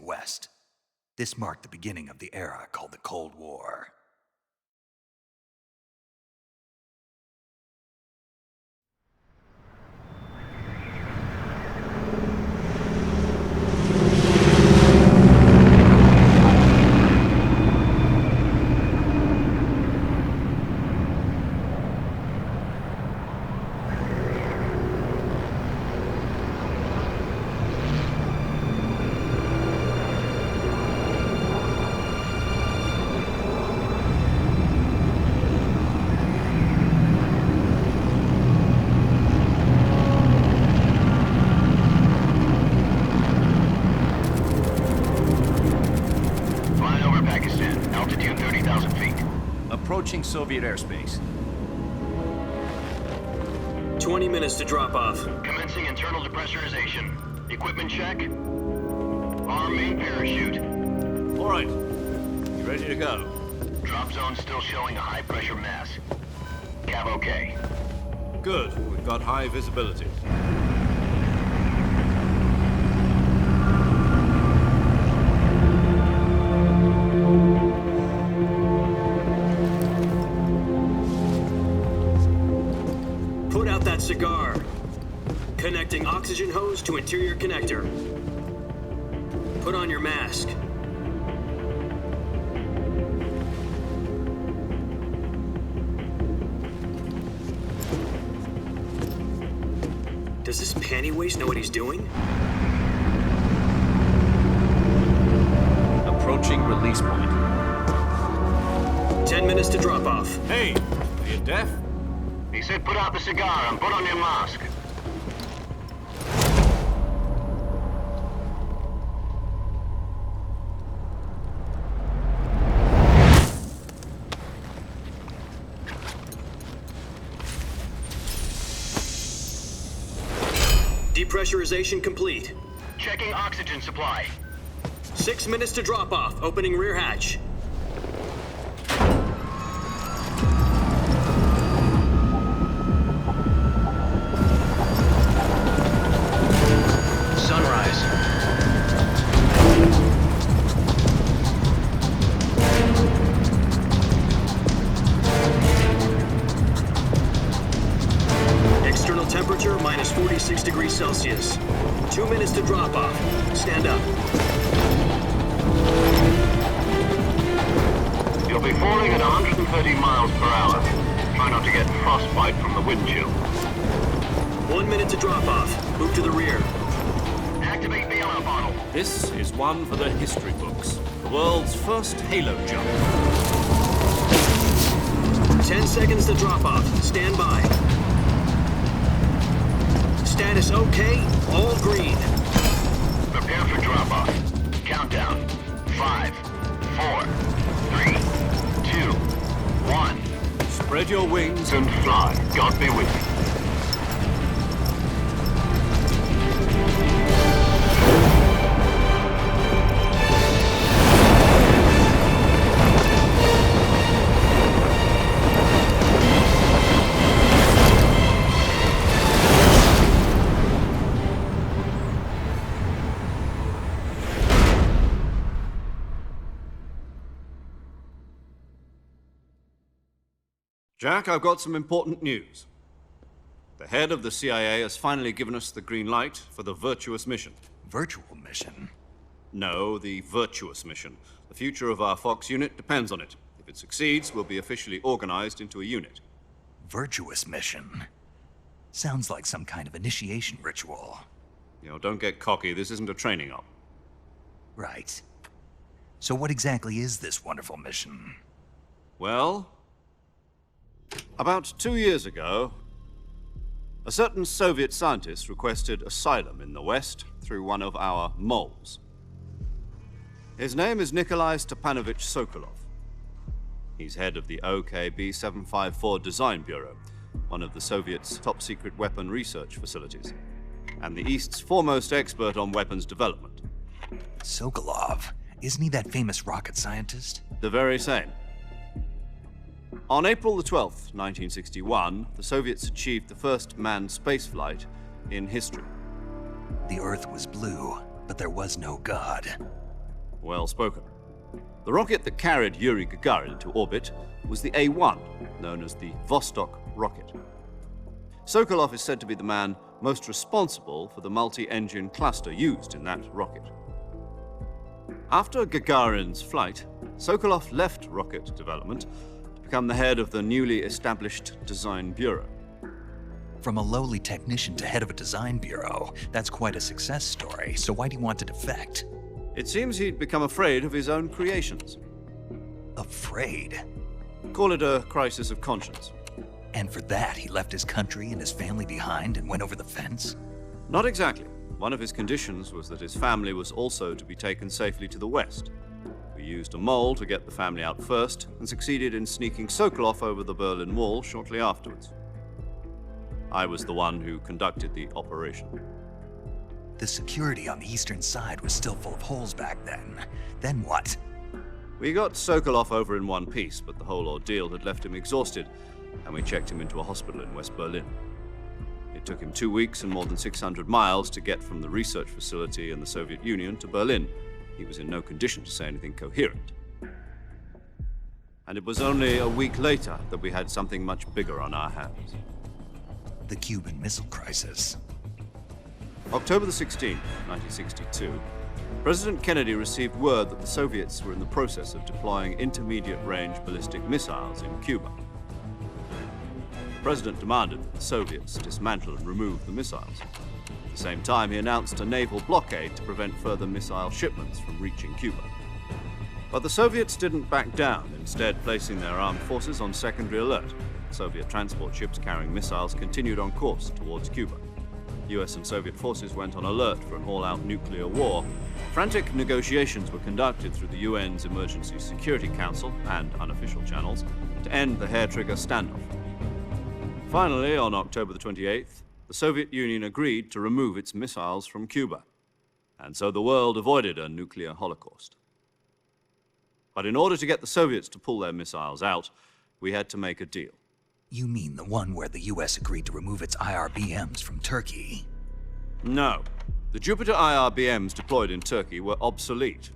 distant west. This marked the beginning of the era called the Cold War. Approaching Soviet airspace. 20 minutes to drop off. Commencing internal depressurization. Equipment check. Arm main parachute. All right. You ready to go? Drop zone still showing a high pressure mass. Cav okay. Good. We've got high visibility. Put out that cigar. Connecting oxygen hose to interior connector. Put on your mask. Does this panty waste know what he's doing? Approaching release point. 10 minutes to drop off. Hey, are you deaf? He said put out the cigar and put on your mask. Depressurization complete. Checking oxygen supply. 6 minutes to drop off. Opening rear hatch. Sunrise. External temperature minus 46 degrees Celsius. 2 minutes to drop off. Stand up. You'll be falling at 130 miles per hour. Try not to get frostbite from the wind chill. 1 minute to drop off. Move to the rear. Activate the air bottle. This is one for the history books. The world's first halo jump. 10 seconds to drop off. Stand by. Status okay. All green. Prepare for drop-off. Countdown. 5, 4, 3, 2, 1. Spread your wings And fly. God be with you. Jack, I've got some important news. The head of the CIA has finally given us the green light for the Virtuous mission. Virtual mission? No, the Virtuous mission. The future of our Fox unit depends on it. If it succeeds, we'll be officially organized into a unit. Virtuous mission? Sounds like some kind of initiation ritual. You know, don't get cocky. This isn't a training op. Right. So what exactly is this wonderful mission? Well, about 2 years ago, a certain Soviet scientist requested asylum in the West through one of our moles. His name is Nikolai Stepanovich Sokolov. He's head of the OKB-754 Design Bureau, one of the Soviets' top-secret weapon research facilities, and the East's foremost expert on weapons development. Sokolov? Isn't he that famous rocket scientist? The very same. On April the 12th, 1961, the Soviets achieved the first manned spaceflight in history. The Earth was blue, but there was no God. Well spoken. The rocket that carried Yuri Gagarin into orbit was the A-1, known as the Vostok rocket. Sokolov is said to be the man most responsible for the multi-engine cluster used in that rocket. After Gagarin's flight, Sokolov left rocket development to become the head of the newly established Design Bureau. From a lowly technician to head of a design bureau, that's quite a success story, so why'd he want to defect? It seems he'd become afraid of his own creations. Afraid? Call it a crisis of conscience. And for that, he left his country and his family behind and went over the fence? Not exactly. One of his conditions was that his family was also to be taken safely to the west. We used a mole to get the family out first and succeeded in sneaking Sokolov over the Berlin Wall shortly afterwards. I was the one who conducted the operation. The security on the eastern side was still full of holes back then. Then what? We got Sokolov over in one piece, but the whole ordeal had left him exhausted, and we checked him into a hospital in West Berlin. It took him 2 weeks and more than 600 miles to get from the research facility in the Soviet Union to Berlin. He was in no condition to say anything coherent. And it was only a week later that we had something much bigger on our hands. The Cuban Missile Crisis. October the 16th, 1962, President Kennedy received word that the Soviets were in the process of deploying intermediate-range ballistic missiles in Cuba. The President demanded that the Soviets dismantle and remove the missiles. At the same time, he announced a naval blockade to prevent further missile shipments from reaching Cuba. But the Soviets didn't back down, instead placing their armed forces on secondary alert. Soviet transport ships carrying missiles continued on course towards Cuba. US and Soviet forces went on alert for an all-out nuclear war. Frantic negotiations were conducted through the UN's Emergency Security Council and unofficial channels to end the hair-trigger standoff. Finally, on October the 28th, the Soviet Union agreed to remove its missiles from Cuba, and so the world avoided a nuclear holocaust. But in order to get the Soviets to pull their missiles out, we had to make a deal. You mean the one where the US agreed to remove its IRBMs from Turkey? No. The Jupiter IRBMs deployed in Turkey were obsolete,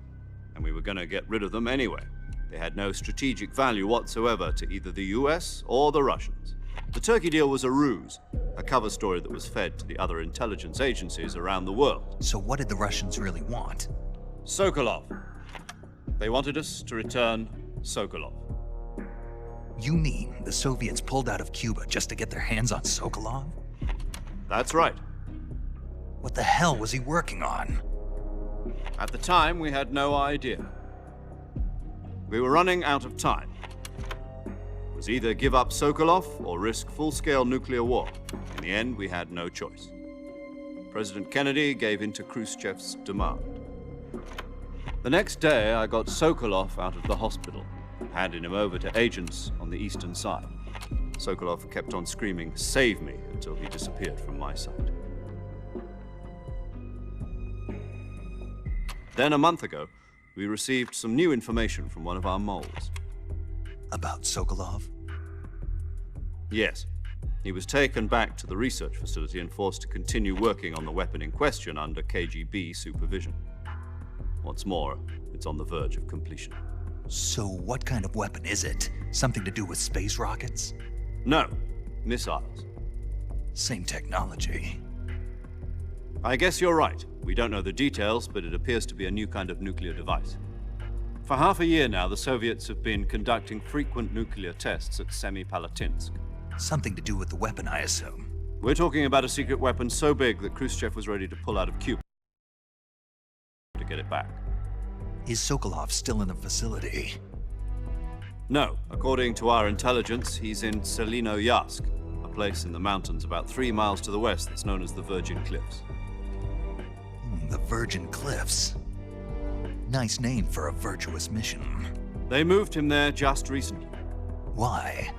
and we were going to get rid of them anyway. They had no strategic value whatsoever to either the US or the Russians. The Turkey deal was a ruse, a cover story that was fed to the other intelligence agencies around the world. So what did the Russians really want? Sokolov. They wanted us to return Sokolov. You mean the Soviets pulled out of Cuba just to get their hands on Sokolov? That's right. What the hell was he working on? At the time, we had no idea. We were running out of time. It was either give up Sokolov or risk full-scale nuclear war. In the end, we had no choice. President Kennedy gave in to Khrushchev's demand. The next day, I got Sokolov out of the hospital, handing him over to agents on the eastern side. Sokolov kept on screaming, "Save me," until he disappeared from my sight. Then a month ago, we received some new information from one of our moles. About Sokolov? Yes. He was taken back to the research facility and forced to continue working on the weapon in question under KGB supervision. What's more, it's on the verge of completion. So what kind of weapon is it? Something to do with space rockets? No, missiles. Same technology. I guess you're right. We don't know the details, but it appears to be a new kind of nuclear device. For half a year now, the Soviets have been conducting frequent nuclear tests at Semipalatinsk. Something to do with the weapon, I assume. We're talking about a secret weapon so big that Khrushchev was ready to pull out of Cuba to get it back. Is Sokolov still in the facility? No. According to our intelligence, he's in Selinoyarsk, a place in the mountains about 3 miles to the west that's known as the Virgin Cliffs. The Virgin Cliffs. Nice name for a virtuous mission. They moved him there just recently. Why?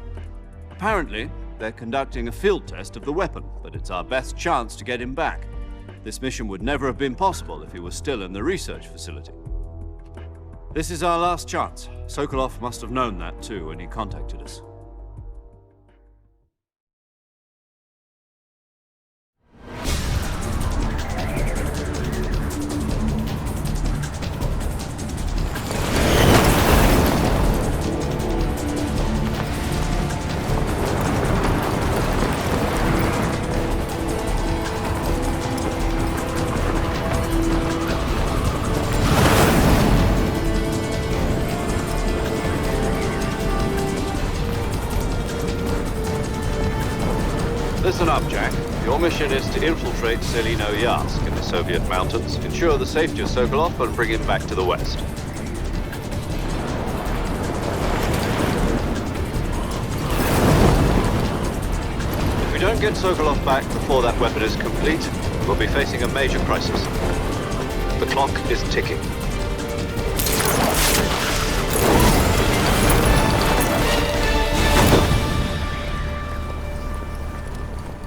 Apparently, they're conducting a field test of the weapon, but it's our best chance to get him back. This mission would never have been possible if he was still in the research facility. This is our last chance. Sokolov must have known that too when he contacted us. up, Jack. Your mission is to infiltrate Selino Yask in the Soviet mountains, ensure the safety of Sokolov, and bring him back to the West. If we don't get Sokolov back before that weapon is complete, we'll be facing a major crisis. The clock is ticking.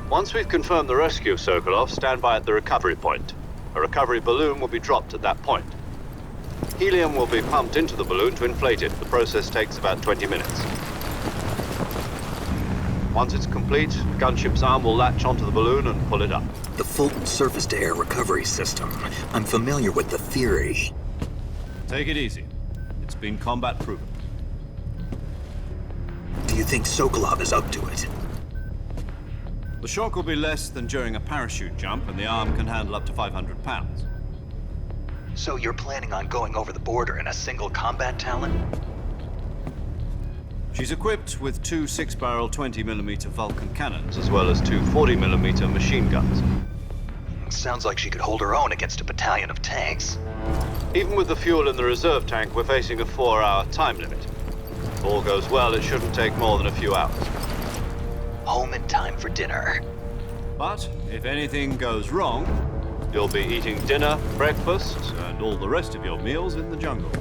Once we've confirmed the rescue of Sokolov, stand by at the recovery point. A recovery balloon will be dropped at that point. Helium will be pumped into the balloon to inflate it. The process takes about 20 minutes. Once it's complete, the gunship's arm will latch onto the balloon and pull it up. The Fulton surface-to-air recovery system. I'm familiar with the theory. Take it easy. It's been combat proven. Do you think Sokolov is up to it? The shock will be less than during a parachute jump, and the arm can handle up to 500 pounds. So you're planning on going over the border in a single combat Talon? She's equipped with two 6-barrel 20mm Vulcan cannons, as well as two 40mm machine guns. Sounds like she could hold her own against a battalion of tanks. Even with the fuel in the reserve tank, we're facing a 4-hour time limit. If all goes well, it shouldn't take more than a few hours. Home in time for dinner. But if anything goes wrong, you'll be eating dinner, breakfast, and all the rest of your meals in the jungle.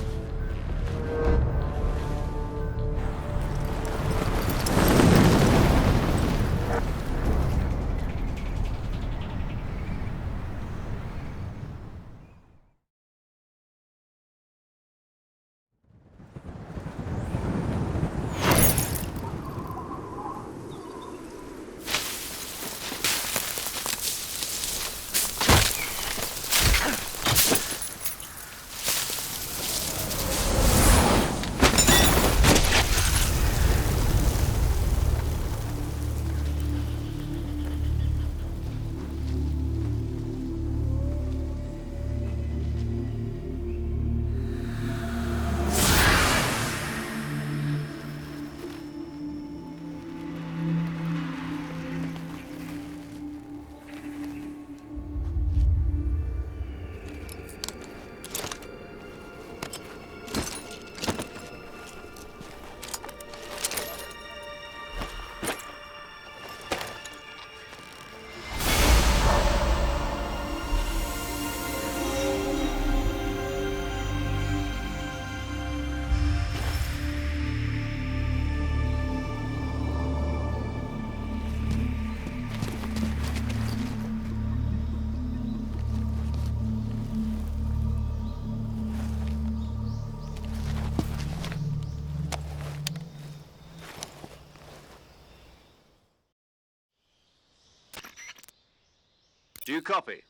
Do you copy?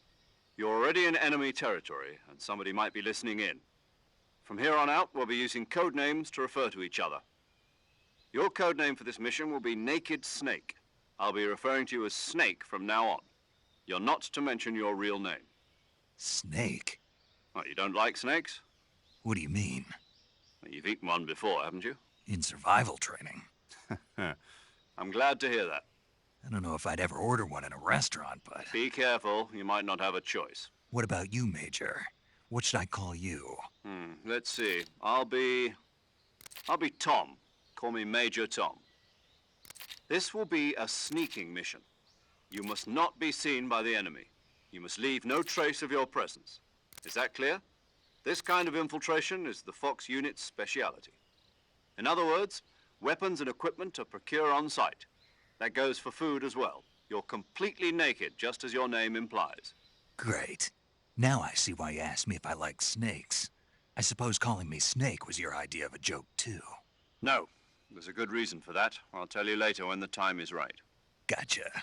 You're already in enemy territory, and somebody might be listening in. From here on out, we'll be using code names to refer to each other. Your code name for this mission will be Naked Snake. I'll be referring to you as Snake from now on. You're not to mention your real name. Snake? What, you don't like snakes? What do you mean? Well, you've eaten one before, haven't you? In survival training? I'm glad to hear that. I don't know if I'd ever order one in a restaurant, but... Be careful, you might not have a choice. What about you, Major? What should I call you? Let's see. I'll be Tom. Call me Major Tom. This will be a sneaking mission. You must not be seen by the enemy. You must leave no trace of your presence. Is that clear? This kind of infiltration is the Fox unit's speciality. In other words, weapons and equipment are procured on site. That goes for food as well. You're completely naked, just as your name implies. Great. Now I see why you asked me if I like snakes. I suppose calling me Snake was your idea of a joke, too. No, there's a good reason for that. I'll tell you later when the time is right. Gotcha.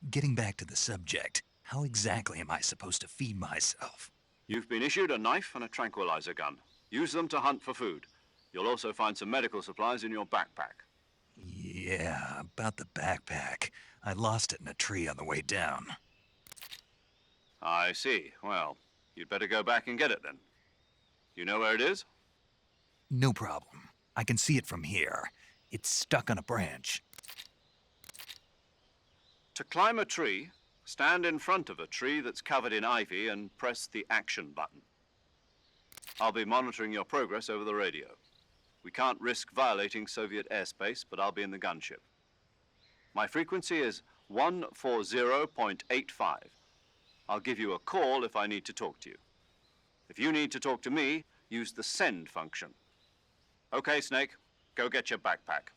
Getting back to the subject, how exactly am I supposed to feed myself? You've been issued a knife and a tranquilizer gun. Use them to hunt for food. You'll also find some medical supplies in your backpack. Yeah, about the backpack. I lost it in a tree on the way down. I see. Well, you'd better go back and get it then. You know where it is? No problem. I can see it from here. It's stuck on a branch. To climb a tree, stand in front of a tree that's covered in ivy and press the action button. I'll be monitoring your progress over the radio. We can't risk violating Soviet airspace, but I'll be in the gunship. My frequency is 140.85. I'll give you a call if I need to talk to you. If you need to talk to me, use the send function. Okay, Snake, go get your backpack.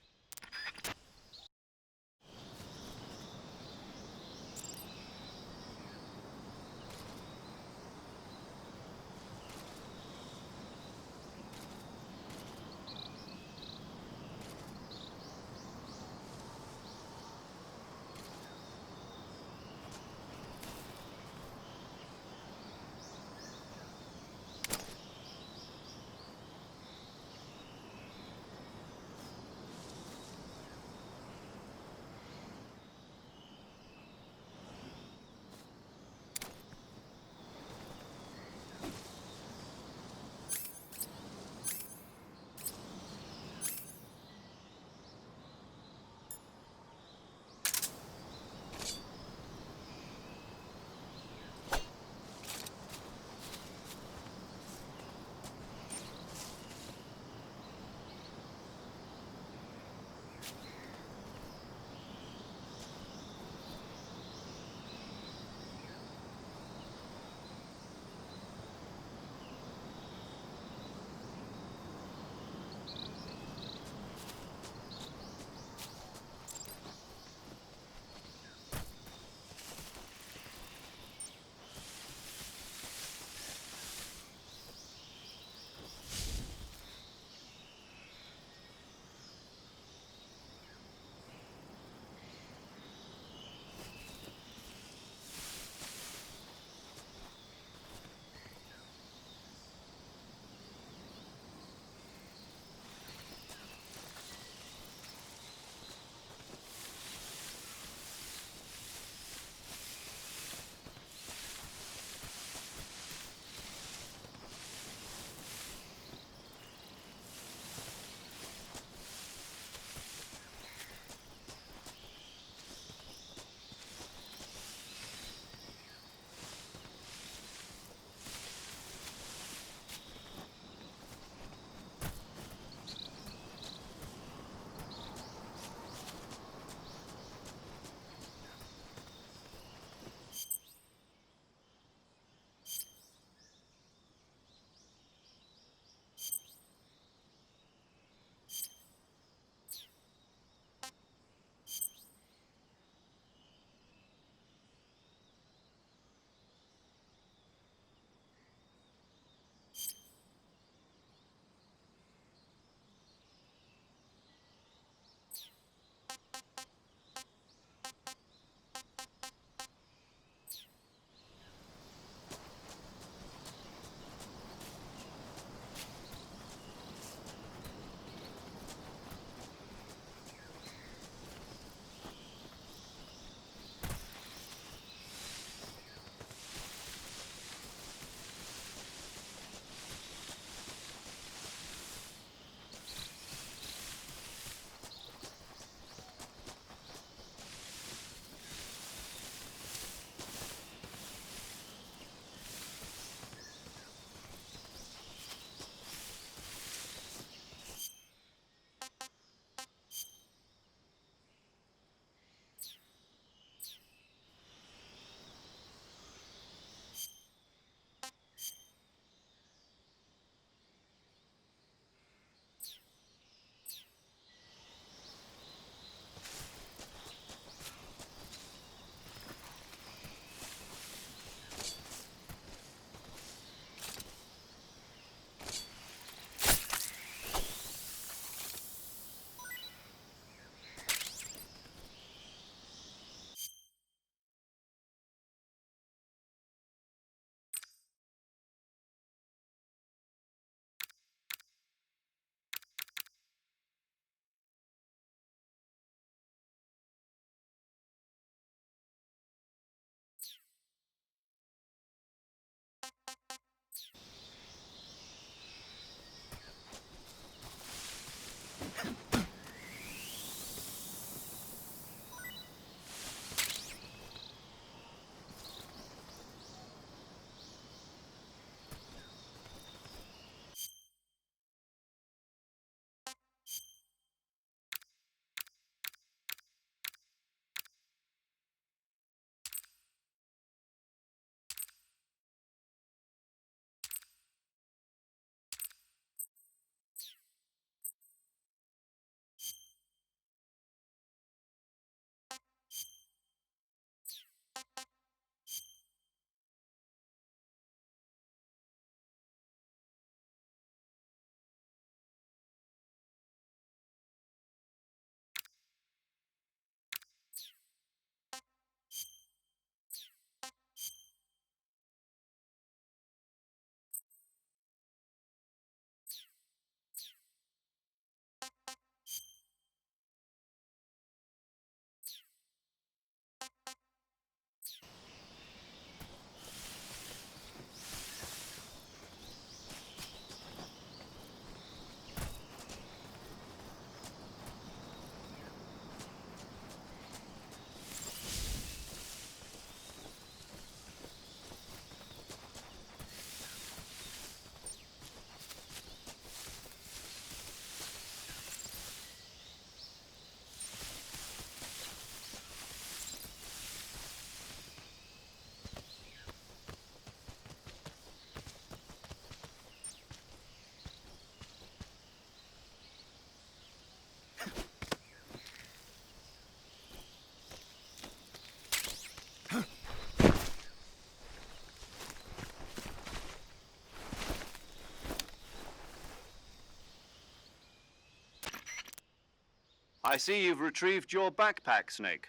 I see you've retrieved your backpack, Snake.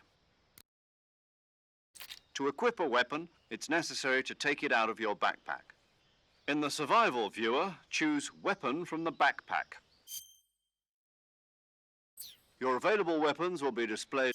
To equip a weapon, it's necessary to take it out of your backpack. In the survival viewer, choose Weapon from the backpack. Your available weapons will be displayed